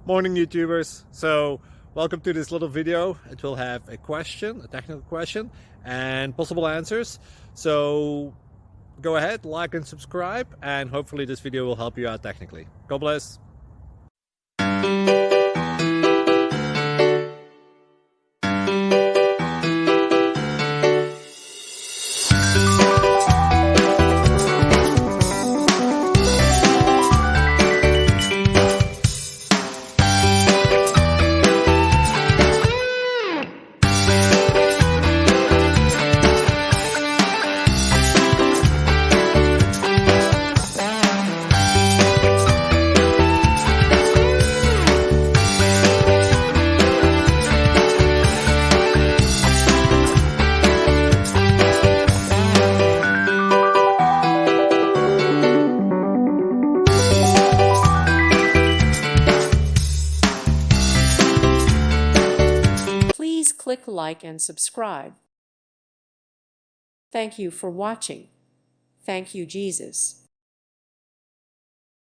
Morning YouTubers. So welcome to this little video. It will have a question, a technical question, and possible answers. So go ahead, like and subscribe, and hopefully this video will help you out technically. God bless. Please click like and subscribe. Thank you for watching. Thank you, Jesus.